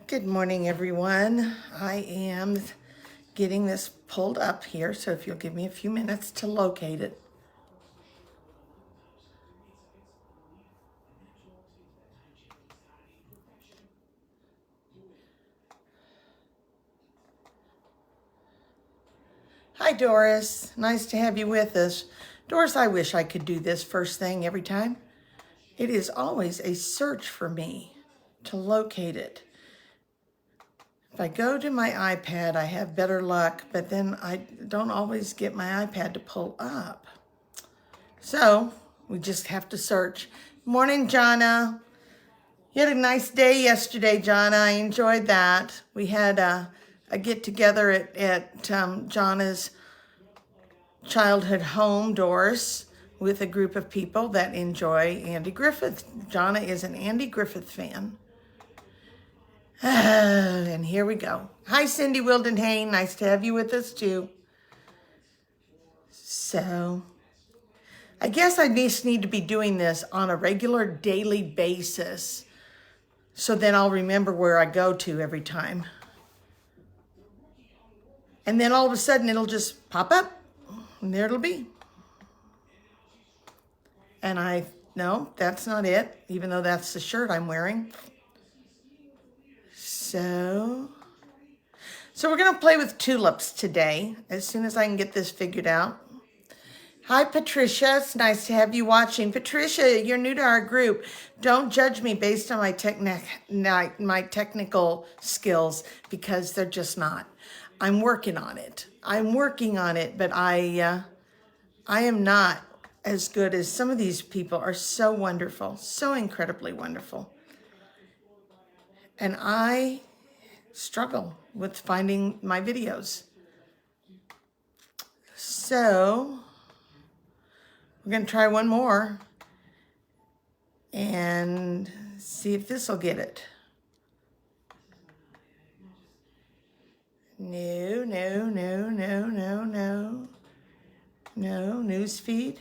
Good morning, everyone. I am getting this pulled up here, so if you'll give me a few minutes to locate it. Hi, Doris. Nice to have you with us. Doris, I wish I could do this first thing every time. It is always a search for me to locate it. If I go to my iPad, I have better luck, but then I don't always get my iPad to pull up. So we just have to search. Morning, Jonna. You had a nice day yesterday, Jonna. I enjoyed that. We had a get-together at Jonna's childhood home, Doris, with a group of people that enjoy Andy Griffith. Jonna is an Andy Griffith fan. And here we go. Hi, Cindy Wildenhain. Nice to have you with us, too. So, I guess I just need to be doing this on a regular daily basis, so then I'll remember where I go to every time. And then all of a sudden it'll just pop up, and there it'll be. And no, that's not it, even though that's the shirt I'm wearing. So we're gonna play with tulips today, as soon as I can get this figured out. Hi, Patricia. It's nice to have you watching. Patricia, you're new to our group. Don't judge me based on my technical skills, because they're just not. I'm working on it. But I am not as good as some of these people are. So wonderful, so incredibly wonderful. And I struggle with finding my videos. So we're going to try one more and see if this will get it. No, newsfeed.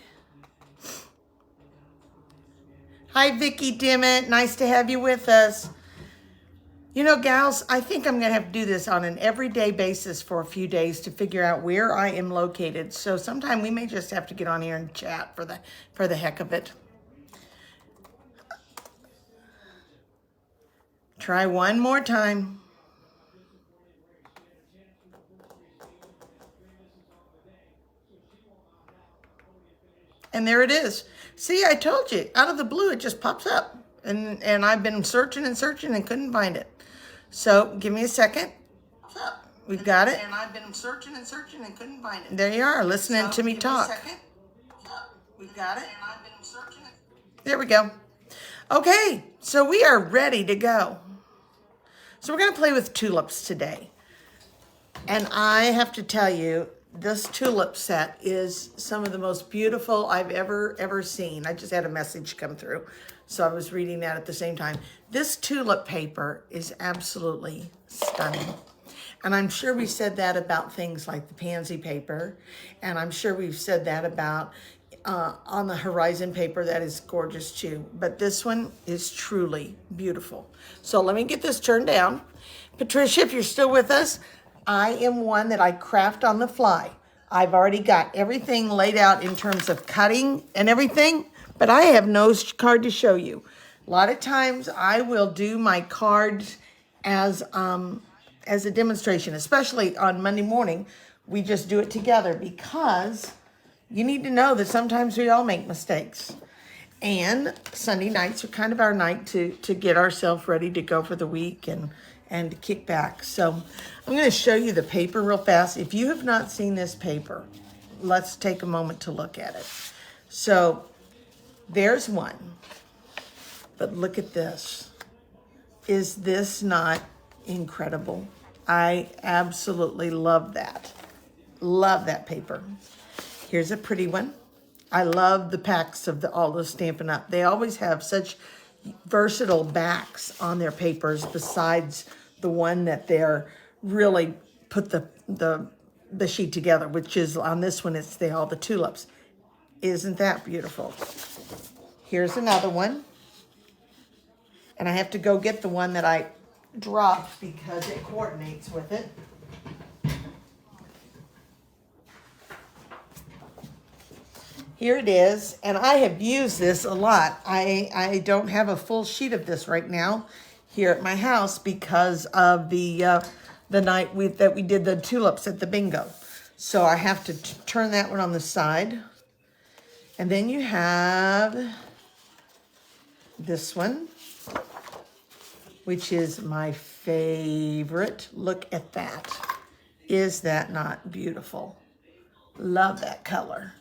Hi, Vicki Dimmitt. Nice to have you with us. You know, gals, I think I'm going to have to do this on an everyday basis for a few days to figure out where I am located. So sometime we may just have to get on here and chat for the heck of it. Try one more time. And there it is. See, I told you, out of the blue, it just pops up. And I've been searching and searching and couldn't find it. So give me a second. We've got it. And I've been searching and searching and couldn't find it. There you are, listening to me talk. We've got it. And I've been searching. There we go. Okay, so we are ready to go. So we're going to play with tulips today. And I have to tell you, this tulip set is some of the most beautiful I've ever seen. I just had a message come through, so I was reading that at the same time. This tulip paper is absolutely stunning. And I'm sure we said that about things like the pansy paper, and I'm sure we've said that about on the horizon paper. That is gorgeous too. But this one is truly beautiful. So let me get this turned down. Patricia, if you're still with us, I am one that I craft on the fly. I've already got everything laid out in terms of cutting and everything, but I have no card to show you. A lot of times I will do my cards as a demonstration, especially on Monday morning. We just do it together because you need to know that sometimes we all make mistakes. And Sunday nights are kind of our night to get ourselves ready to go for the week and to kick back. So I'm going to show you the paper real fast. If you have not seen this paper, let's take a moment to look at it. So there's one. But look at this. Is this not incredible? I absolutely love that. Love that paper. Here's a pretty one. I love the packs of all the Stampin' Up. They always have such versatile backs on their papers besides the one that they're really put the sheet together, which is on this one, it's all the tulips. Isn't that beautiful? Here's another one. And I have to go get the one that dropped because it coordinates with it. Here it is, and I have used this a lot. I don't have a full sheet of this right now here at my house because of the night that we did the tulips at the bingo. So I have to turn that one on the side. And then you have this one, which is my favorite. Look at that. Is that not beautiful? Love that color.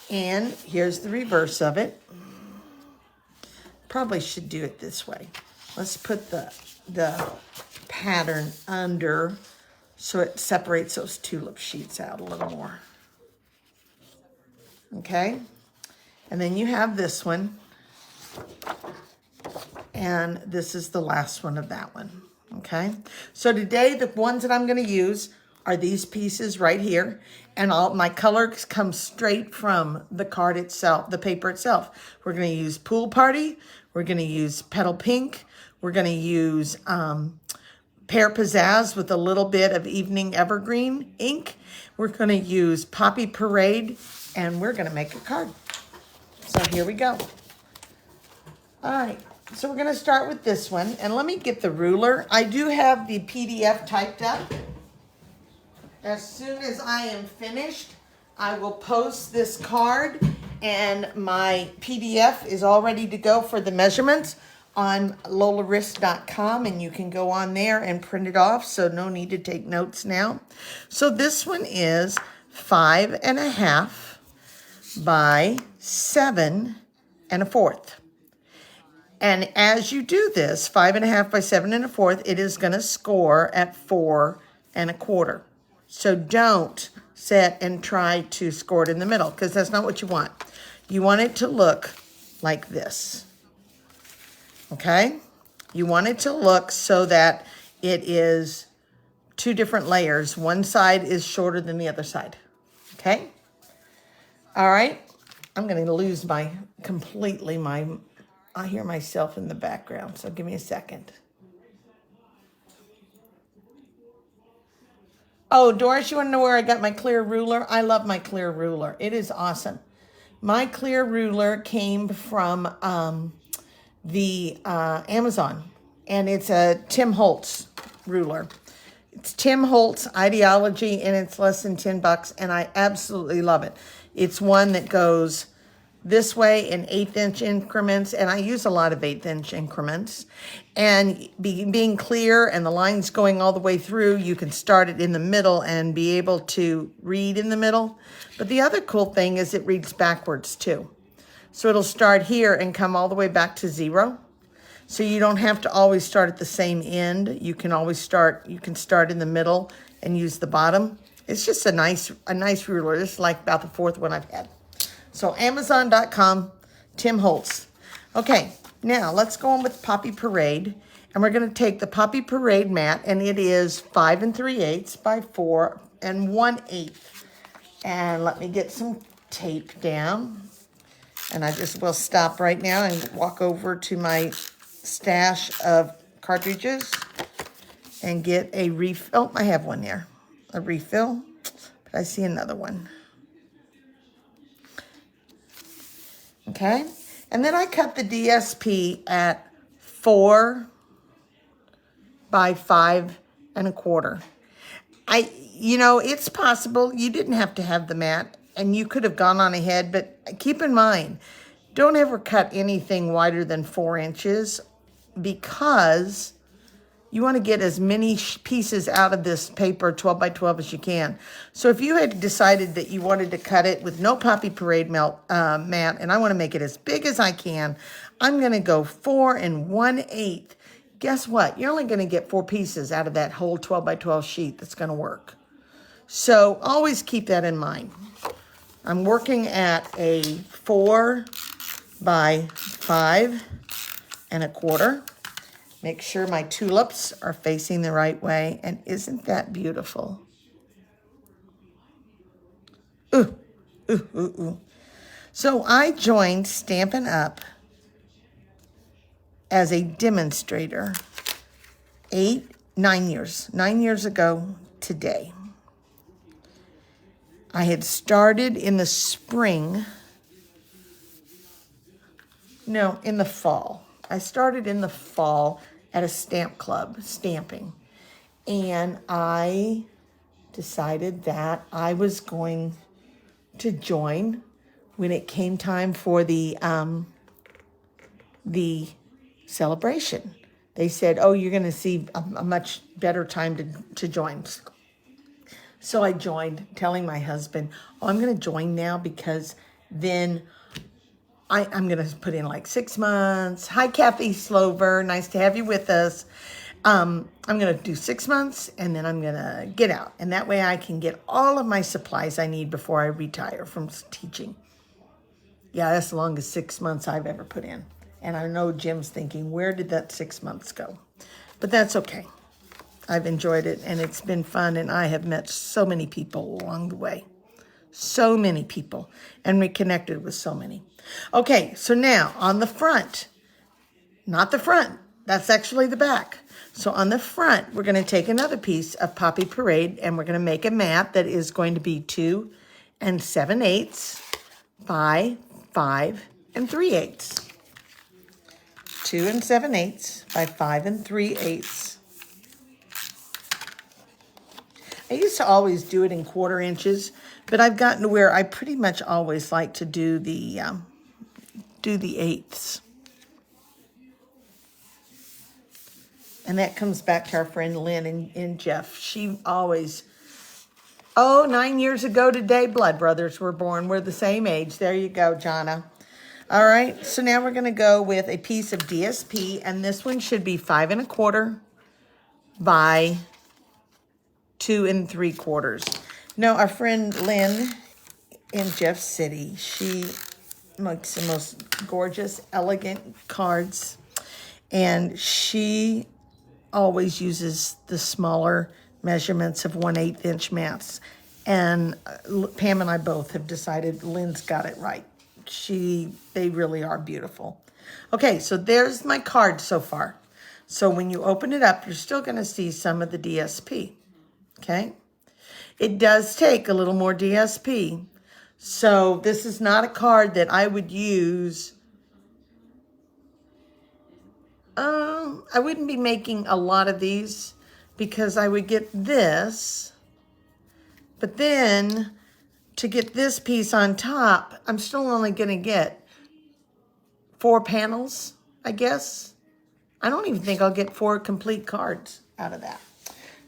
And here's the reverse of it. Probably should do it this way. Let's put the pattern under so it separates those tulip sheets out a little more. Okay? And then you have this one. And this is the last one of that one. Okay? So today, the ones that I'm going to use are these pieces right here. And all my colors come straight from the card itself, the paper itself. We're going to use Pool Party. We're going to use Petal Pink. We're going to use Pear Pizzazz with a little bit of Evening Evergreen ink. We're going to use Poppy Parade. And we're going to make a card. So here we go. All right. So we're going to start with this one. And let me get the ruler. I do have the PDF typed up. As soon as I am finished, I will post this card, and my PDF is all ready to go for the measurements on lolarist.com, and you can go on there and print it off, so no need to take notes now. So this one is 5.5 by 7 1/4. And as you do this, 5.5 by 7 1/4, it is going to score at 4 1/4. So don't sit and try to score it in the middle, because that's not what you want. You want it to look like this. Okay? You want it to look so that it is 2 different layers. One side is shorter than the other side. Okay? All right. I'm going to lose I hear myself in the background, so give me a second. Oh, Doris, you want to know where I got my clear ruler? I love my clear ruler. It is awesome. My clear ruler came from the Amazon, and it's a Tim Holtz ruler. It's Tim Holtz Ideology, and it's less than $10, and I absolutely love it. It's one that goes this way in 1/8" increments, and I use a lot of 1/8" increments. And being clear and the lines going all the way through, you can start it in the middle and be able to read in the middle. But the other cool thing is it reads backwards too. So it'll start here and come all the way back to 0. So you don't have to always start at the same end. You can start in the middle and use the bottom. It's just a nice ruler. This is like about the 4th one I've had. So Amazon.com, Tim Holtz. Okay, now let's go on with Poppy Parade. And we're going to take the Poppy Parade mat, and it is 5 3/8 by 4 1/8. And let me get some tape down. And I just will stop right now and walk over to my stash of cartridges and get a refill. Oh, I have one there. A refill. But I see another one. Okay, and then I cut the DSP at 4 by 5 1/4. It's possible you didn't have to have the mat, and you could have gone on ahead, but keep in mind, don't ever cut anything wider than 4 inches, because you want to get as many pieces out of this paper 12 by 12 as you can. So if you had decided that you wanted to cut it with no Poppy Parade mat, and I want to make it as big as I can, I'm going to go 4 1/8. Guess what? You're only going to get 4 pieces out of that whole 12 by 12 sheet that's going to work. So always keep that in mind. I'm working at a 4 by 5 1/4. Make sure my tulips are facing the right way. And isn't that beautiful? Ooh, ooh, ooh, ooh. So I joined Stampin' Up as a demonstrator 9 years. 9 years ago today. I had started in the spring. No, in the fall. I started in the fall at a stamp club, stamping. And I decided that I was going to join when it came time for the celebration. They said, oh, you're going to see a much better time to join. So I joined, telling my husband, oh, I'm going to join now because then I'm going to put in like 6 months. Hi, Kathy Slover. Nice to have you with us. I'm going to do 6 months and then I'm going to get out. And that way I can get all of my supplies I need before I retire from teaching. Yeah, that's the longest 6 months I've ever put in. And I know Jim's thinking, where did that 6 months go? But that's okay. I've enjoyed it and it's been fun. And I have met so many people along the way. So many people. And reconnected with so many. Okay, so now on the front. Not the front. That's actually the back. So on the front, we're going to take another piece of Poppy Parade and we're going to make a mat that is going to be 2 7/8 by 5 3/8. 2 7/8 by 5 3/8. I used to always do it in 1/4 inches, but I've gotten to where I pretty much always like to do the 1/8. And that comes back to our friend Lynn and Jeff. She always, 9 years ago today, blood brothers were born. We're the same age. There you go, Jonna. All right, so now we're going to go with a piece of DSP, and this one should be 5 1/4 by 2 3/4. No, our friend Lynn in Jeff City, she makes the most gorgeous, elegant cards, and she always uses the smaller measurements of 1/8 inch mats. And Pam and I both have decided Lynn's got it right. They really are beautiful. Okay, so there's my card so far. So when you open it up, you're still going to see some of the DSP. Okay? It does take a little more DSP. So this is not a card that I would use. I wouldn't be making a lot of these because I would get this, but then to get this piece on top, I'm still only going to get 4 panels, I guess. I don't even think I'll get 4 complete cards out of that.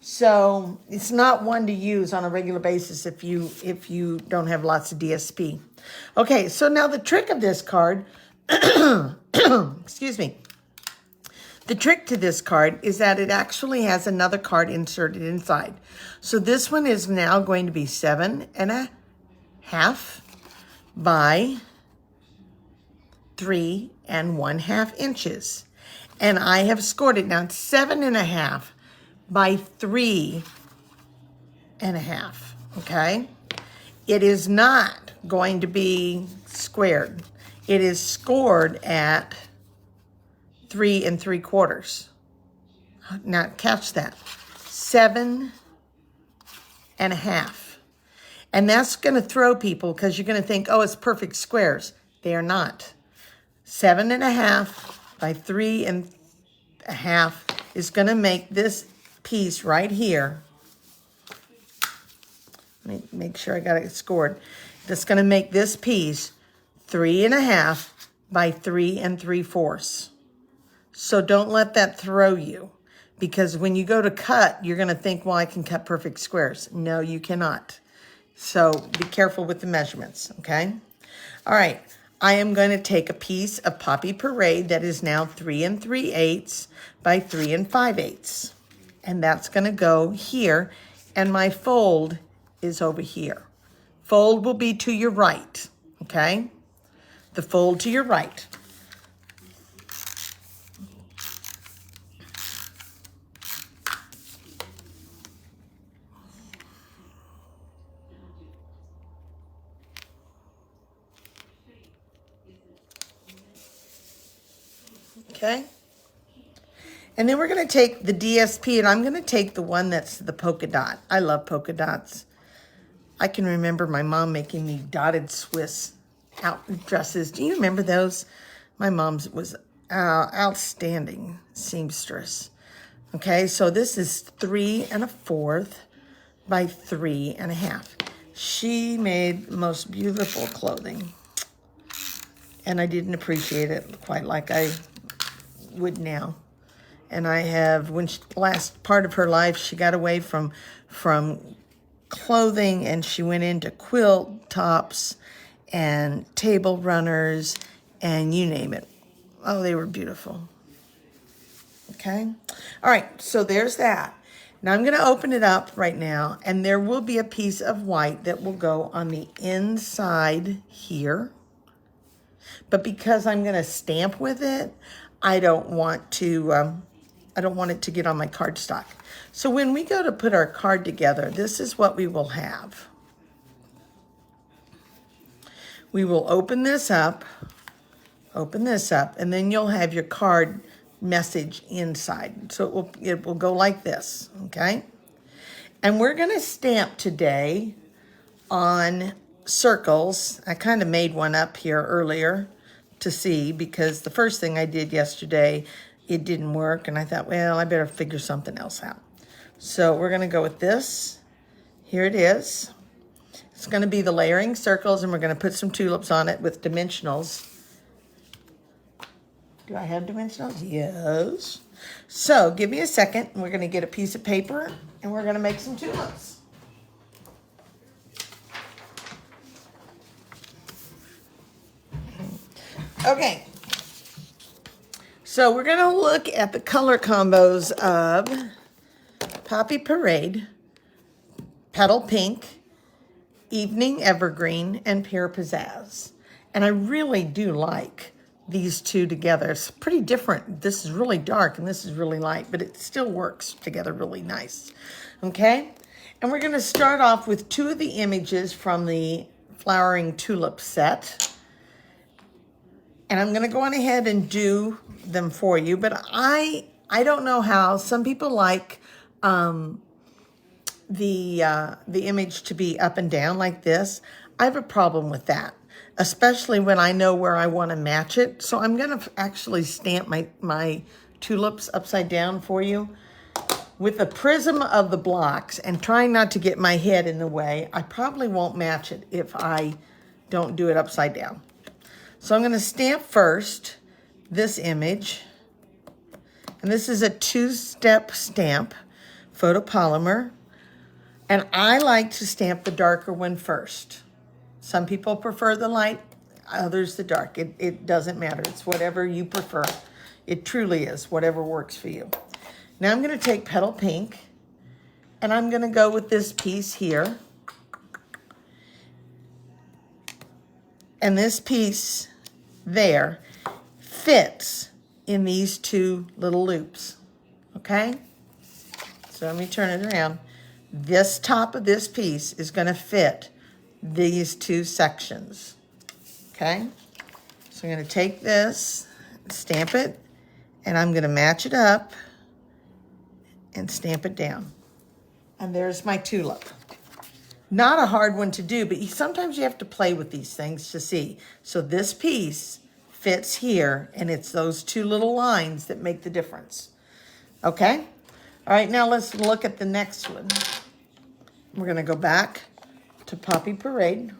So it's not one to use on a regular basis if you don't have lots of DSP. Okay, so now the trick of this card, excuse me. The trick to this card is that it actually has another card inserted inside. So this one is now going to be 7 1/2 by 3 1/2 inches. And I have scored it now. It's 7 1/2 by 3 1/2, okay? It is not going to be squared. It is scored at 3 3/4. Now catch that. 7 1/2. And that's going to throw people because you're going to think, oh, it's perfect squares. They are not. 7 1/2 by 3 1/2 is going to make this piece right here. Let me make sure I got it scored. That's going to make this piece 3 1/2 by 3 3/4. So don't let that throw you, because when you go to cut, you're going to think, well, I can cut perfect squares. No, you cannot. So be careful with the measurements, okay? All right, I am going to take a piece of Poppy Parade that is now 3 3/8 by 3 5/8. And that's going to go here, and my fold is over here. Fold will be to your right, okay? The fold to your right. Okay? And then we're going to take the DSP, and I'm going to take the one that's the polka dot. I love polka dots. I can remember my mom making me dotted Swiss out dresses. Do you remember those? My mom's was outstanding seamstress. Okay, so this is 3 1/4 by 3 1/2. She made the most beautiful clothing, and I didn't appreciate it quite like I would now. And I have, when she, last part of her life, she got away from clothing, and she went into quilt tops and table runners and you name it. Oh, they were beautiful. Okay. All right. So there's that. Now I'm going to open it up right now, and there will be a piece of white that will go on the inside here. But because I'm going to stamp with it, I don't want it to get on my cardstock. So when we go to put our card together, this is what we will have. We will open this up, and then you'll have your card message inside. So it will go like this, okay? And we're going to stamp today on circles. I kind of made one up here earlier to see, because the first thing I did yesterday, it didn't work, and I thought, well, I better figure something else out. So we're going to go with this. Here it is. It's going to be the layering circles, and we're going to put some tulips on it with dimensionals. Do I have dimensionals? Yes. So give me a second. We're going to get a piece of paper, and we're going to make some tulips. Okay. So we're going to look at the color combos of Poppy Parade, Petal Pink, Evening Evergreen, and Pure Pizzazz. And I really do like these two together. It's pretty different. This is really dark and this is really light, but it still works together really nice. Okay? And we're going to start off with 2 of the images from the Flowering Tulips set. And I'm going to go on ahead and do them for you, but I don't know how. Some people like the image to be up and down like this. I have a problem with that, especially when I know where I want to match it. So I'm going to actually stamp my tulips upside down for you with the prism of the blocks, and trying not to get my head in the way. I probably won't match it if I don't do it upside down. So I'm going to stamp first this image, and this is a 2-step stamp, photopolymer, and I like to stamp the darker one first. Some people prefer the light, others the dark. It doesn't matter. It's whatever you prefer. It truly is whatever works for you. Now I'm going to take Petal Pink, and I'm going to go with this piece here. And this piece there fits in these 2 little loops, okay? So let me turn it around. This top of this piece is going to fit these 2 sections, okay? So I'm going to take this, stamp it, and I'm going to match it up and stamp it down. And there's my tulip. Not a hard one to do, but sometimes you have to play with these things to see. So this piece fits here, and it's those 2 little lines that make the difference. Okay? All right, now let's look at the next one. We're going to go back to Poppy Parade.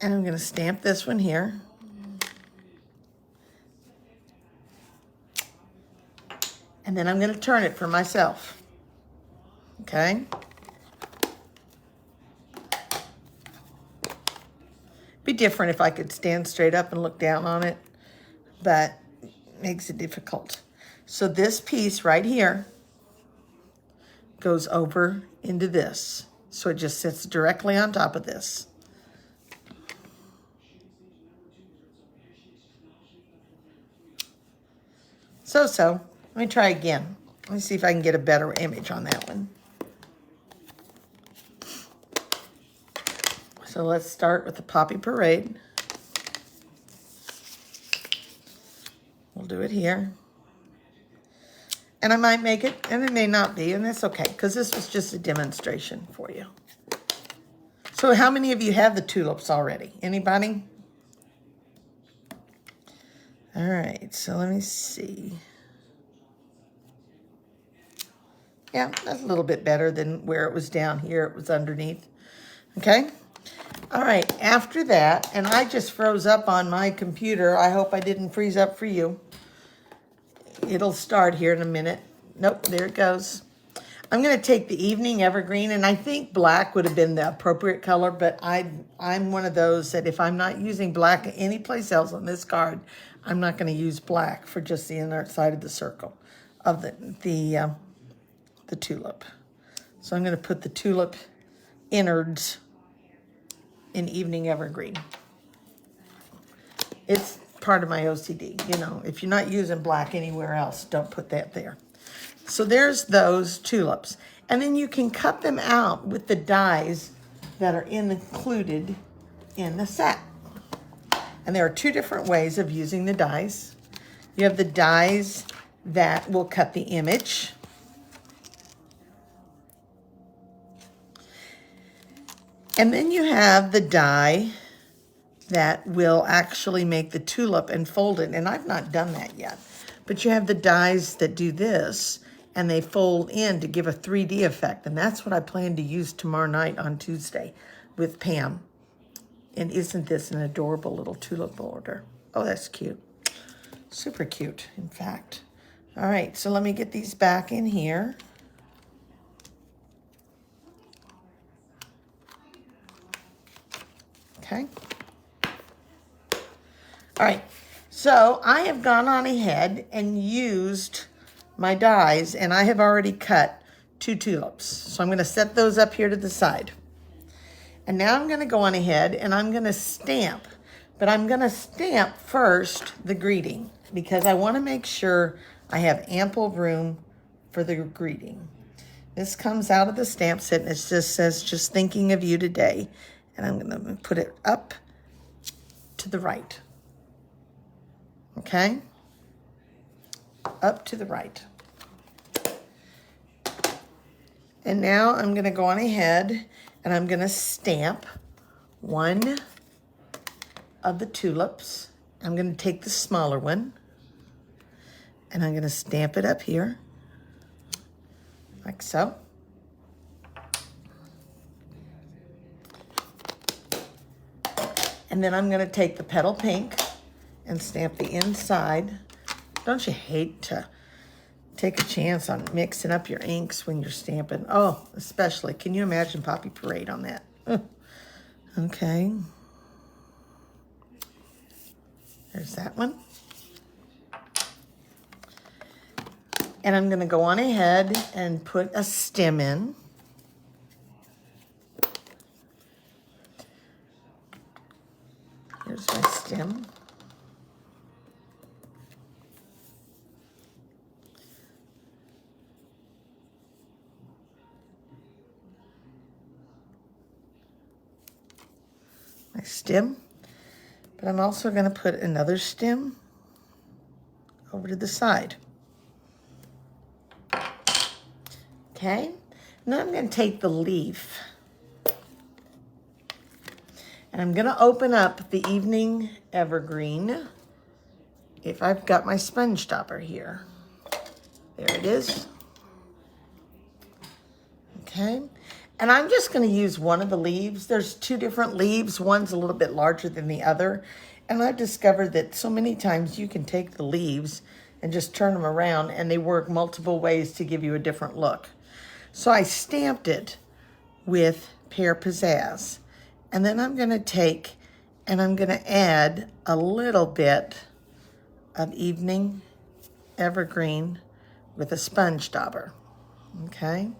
And I'm going to stamp this one here. And then I'm going to turn it for myself. Okay? Be different if I could stand straight up and look down on it, but it makes it difficult. So this piece right here goes over into this. So it just sits directly on top of this. So. Let me try again. Let me see if I can get a better image on that one. So let's start with the Poppy Parade. We'll do it here. And I might make it, and it may not be, and that's okay, because this was just a demonstration for you. So how many of you have the tulips already? Anybody? All right, so let me see. Yeah, that's a little bit better than where it was down here. It was underneath. Okay? All right, after that, and I just froze up on my computer. I hope I didn't freeze up for you. It'll start here in a minute. Nope, there it goes. I'm going to take the Evening Evergreen, and I think black would have been the appropriate color, but I'm one of those that if I'm not using black anyplace else on this card, I'm not going to use black for just the inner side of the circle of the tulip. So I'm going to put the tulip innards in Evening Evergreen. It's part of my OCD. You know, if you're not using black anywhere else, don't put that there. So there's those tulips. And then you can cut them out with the dies that are included in the set. And there are two different ways of using the dies. You have the dies that will cut the image. And then you have the die that will actually make the tulip and fold it. And I've not done that yet. But you have the dies that do this, and they fold in to give a 3D effect. And that's what I plan to use tomorrow night on Tuesday with Pam. And isn't this an adorable little tulip border? Oh, that's cute. Super cute, in fact. All right, so let me get these back in here. Okay. All right, so I have gone on ahead and used my dies, and I have already cut 2 tulips. So I'm going to set those up here to the side. And now I'm going to go on ahead and I'm going to stamp. But I'm going to stamp first the greeting because I want to make sure I have ample room for the greeting. This comes out of the stamp set, and it just says, just thinking of you today. And I'm going to put it up to the right. Okay? Up to the right. And now I'm going to go on ahead and I'm going to stamp one of the tulips. I'm going to take the smaller one and I'm going to stamp it up here like so. And then I'm going to take the petal pink and stamp the inside. Don't you hate to take a chance on mixing up your inks when you're stamping? Oh, especially. Can you imagine Poppy Parade on that? Okay. There's that one. And I'm going to go on ahead and put a stem in. Here's my stem. My stem, but I'm also going to put another stem over to the side. Okay, now I'm going to take the leaf and I'm going to open up the Evening Evergreen. If I've got my sponge stopper here, there it is. Okay. And I'm just going to use one of the leaves. There's 2 different leaves. One's a little bit larger than the other. And I've discovered that so many times you can take the leaves and just turn them around and they work multiple ways to give you a different look. So I stamped it with Pear Pizzazz. And then I'm going to take and I'm going to add a little bit of Evening Evergreen with a sponge dauber. Okay.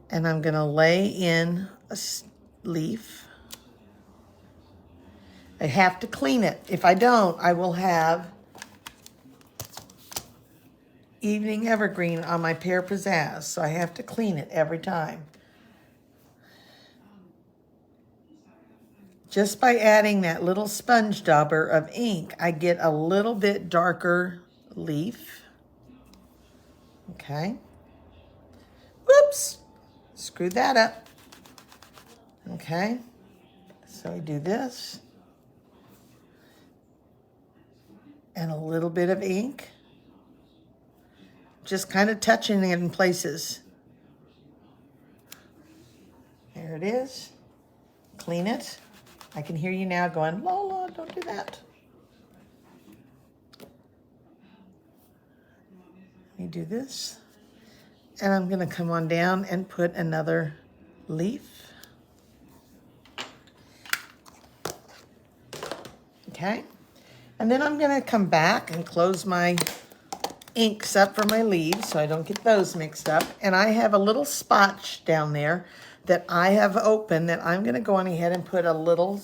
And I'm going to lay in a leaf. I have to clean it. If I don't, I will have Evening Evergreen on my Pear Pizzazz. So I have to clean it every time. Just by adding that little sponge dauber of ink, I get a little bit darker leaf. Okay. Whoops, screwed that up. Okay, so I do this. And a little bit of ink. Just kind of touching it in places. There it is. Clean it. I can hear you now going, Lola, don't do that. Let me do this. And I'm going to come on down and put another leaf. Okay. And then I'm going to come back and close my inks up for my leaves so I don't get those mixed up. And I have a little spot down there that I have open that I'm going to go on ahead and put a little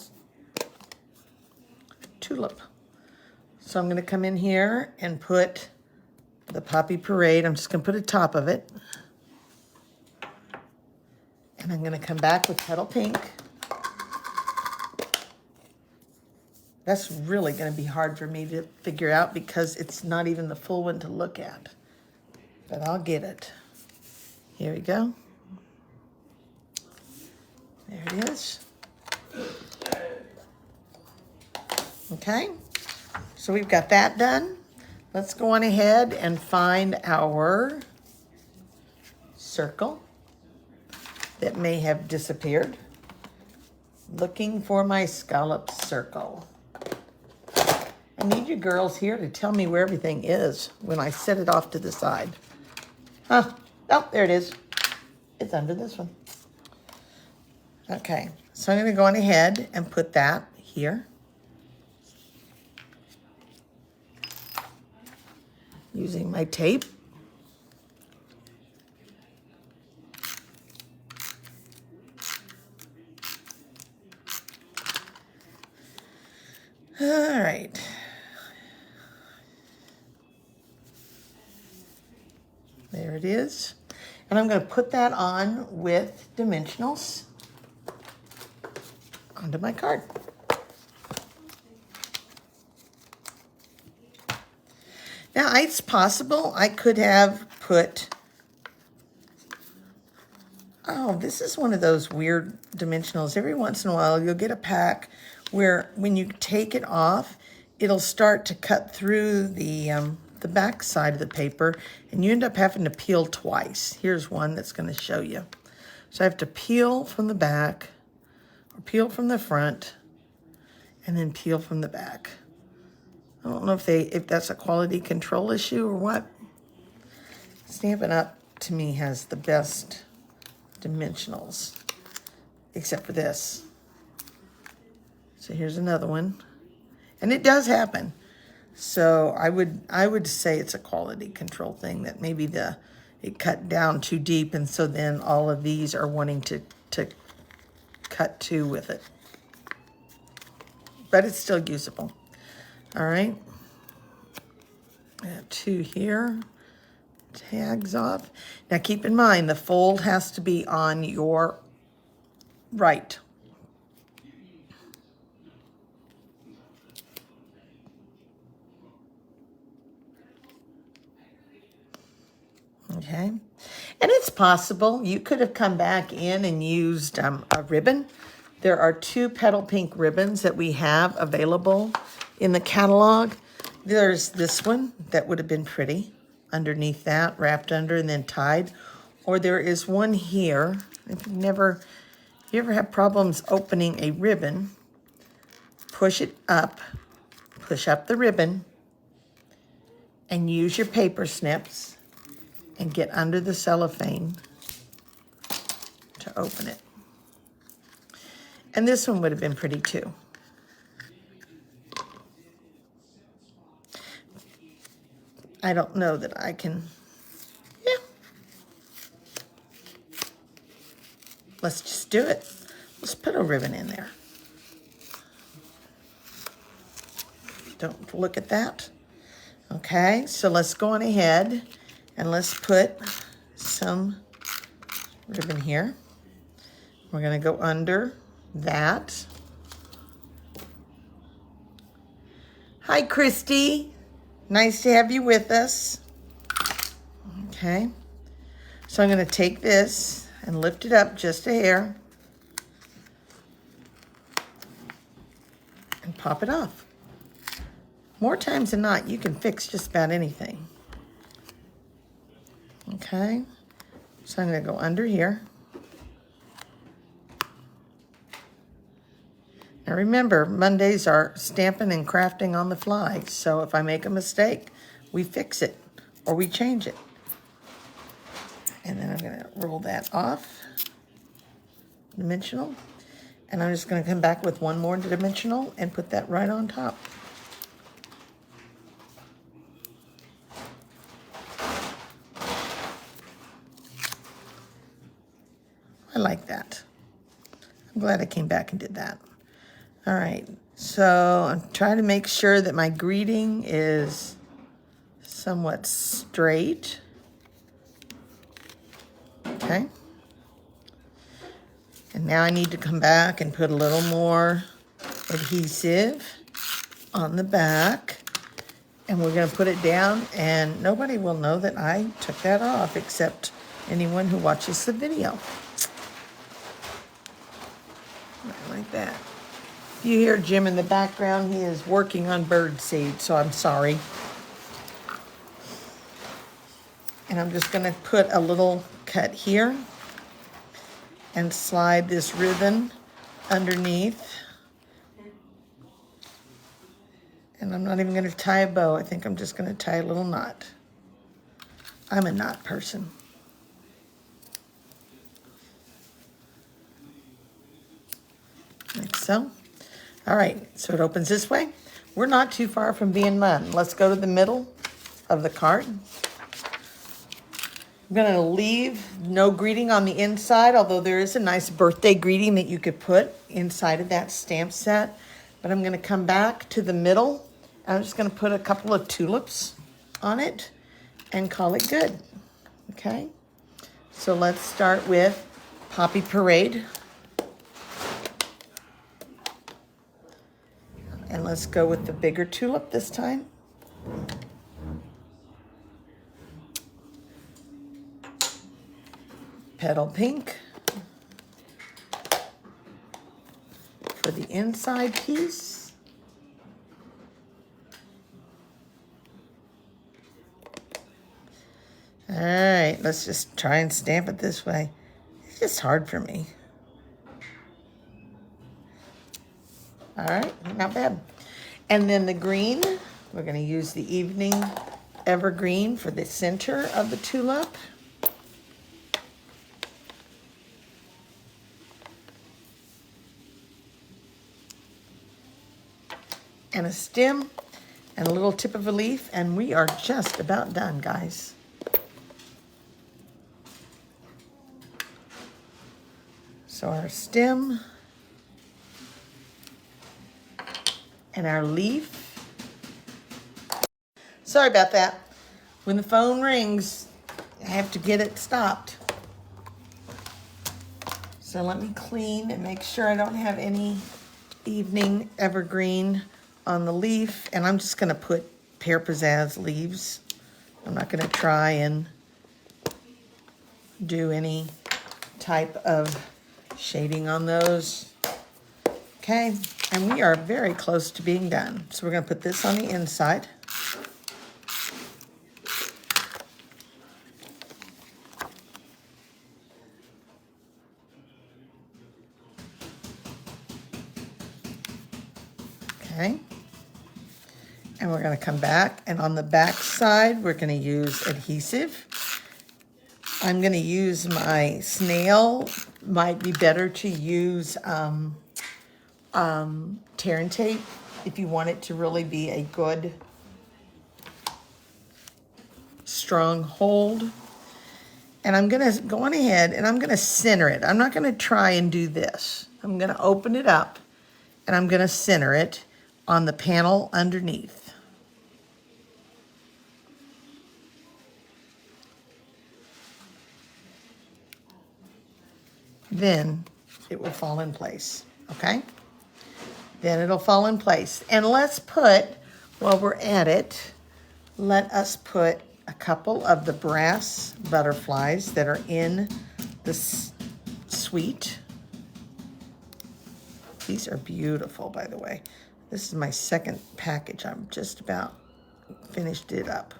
tulip. So I'm going to come in here and put the Poppy Parade. I'm just going to put a top of it. And I'm going to come back with Petal Pink. That's really going to be hard for me to figure out because it's not even the full one to look at. But I'll get it. Here we go. There it is. Okay, so we've got that done. Let's go on ahead and find our circle that may have disappeared. Looking for my scallop circle. I need you girls here to tell me where everything is when I set it off to the side. Huh, oh, there it is. It's under this one. Okay, so I'm gonna go on ahead and put that here. Using my tape. All right. There it is. And I'm going to put that on with dimensionals onto my card. Now, it's possible I could have put, oh, this is one of those weird dimensionals. Every once in a while, you'll get a pack where when you take it off, it'll start to cut through the back side of the paper, and you end up having to peel twice. Here's one that's going to show you. So I have to peel from the back, or peel from the front, and then peel from the back. I don't know if that's a quality control issue or what. Stampin' Up to me has the best dimensionals, except for this. So here's another one, and it does happen. So I would say it's a quality control thing, that maybe it cut down too deep, and so then all of these are wanting to cut to with it. But it's still usable. All right. I have two here. Tags off. Now keep in mind the fold has to be on your right. Okay, and it's possible you could have come back in and used a ribbon. There are 2 petal pink ribbons that we have available in the catalog. There's this one that would have been pretty underneath that, wrapped under and then tied. Or there is one here. If you ever have problems opening a ribbon, push it up, push up the ribbon, and use your paper snips and get under the cellophane to open it. And this one would have been pretty too. I don't know that I can, yeah. Let's just do it. Let's put a ribbon in there. Don't look at that. Okay, so let's go on ahead and let's put some ribbon here. We're going to go under that. Hi, Christy. Nice to have you with us. Okay. So I'm going to take this and lift it up just a hair and pop it off. More times than not, you can fix just about anything. Okay. So I'm going to go under here. Now remember, Mondays are stamping and crafting on the fly. So if I make a mistake, we fix it or we change it. And then I'm going to roll that off, dimensional. And I'm just going to come back with one more dimensional and put that right on top. I like that. I'm glad I came back and did that. All right, so I'm trying to make sure that my greeting is somewhat straight. Okay. And now I need to come back and put a little more adhesive on the back. And we're going to put it down, and nobody will know that I took that off except anyone who watches the video. Like that. If you hear Jim in the background, he is working on bird seed, so I'm sorry. And I'm just going to put a little cut here and slide this ribbon underneath. And I'm not even going to tie a bow. I think I'm just going to tie a little knot. I'm a knot person. Like so. All right, so it opens this way. We're not too far from being done. Let's go to the middle of the card. I'm going to leave no greeting on the inside, although there is a nice birthday greeting that you could put inside of that stamp set. But I'm going to come back to the middle. I'm just going to put a couple of tulips on it and call it good. Okay? So let's start with Poppy Parade. And let's go with the bigger tulip this time. Petal pink for the inside piece. All right, let's just try and stamp it this way. It's just hard for me. All right, not bad. And then the green, we're going to use the evening evergreen for the center of the tulip. And a stem and a little tip of a leaf, and we are just about done, guys. So our stem and our leaf. Sorry about that. When the phone rings, I have to get it stopped. So let me clean and make sure I don't have any evening evergreen on the leaf. And I'm just gonna put pear pizzazz leaves. I'm not gonna try and do any type of shading on those. Okay, and we are very close to being done. So we're gonna put this on the inside. Okay, and we're gonna come back, and on the back side, we're gonna use adhesive. I'm gonna use my snail. Might be better to use tear and tape if you want it to really be a good strong hold. And I'm gonna go on ahead and I'm gonna center it. I'm not gonna try and do this. I'm gonna open it up and I'm gonna center it on the panel underneath. Then it will fall in place, okay? Then it'll fall in place. And let's put While we're at it, let us put a couple of the brass butterflies that are in this suite. These are beautiful, by the way. This is my second package. I'm just about finished it up.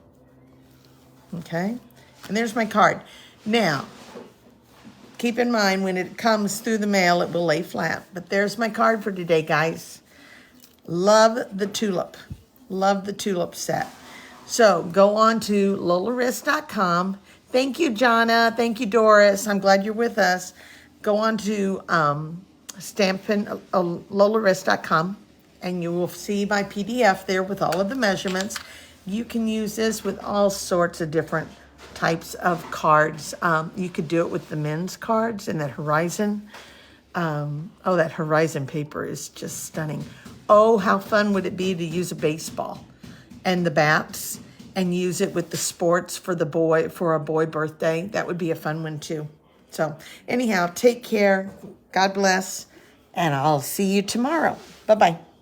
Okay, and there's my card. Now, keep in mind when it comes through the mail, it will lay flat. But there's my card for today, guys. Love the tulip. Love the tulip set. So go on to lolaris.com. Thank you, Jonna. Thank you, Doris. I'm glad you're with us. Go on to lolaris.com and you will see my PDF there with all of the measurements. You can use this with all sorts of different types of cards. You could do it with the men's cards and that Horizon. Oh, that Horizon paper is just stunning. Oh, how fun would it be to use a baseball and the bats and use it with the sports for the boy, for a boy birthday. That would be a fun one too. So anyhow, take care. God bless. And I'll see you tomorrow. Bye-bye.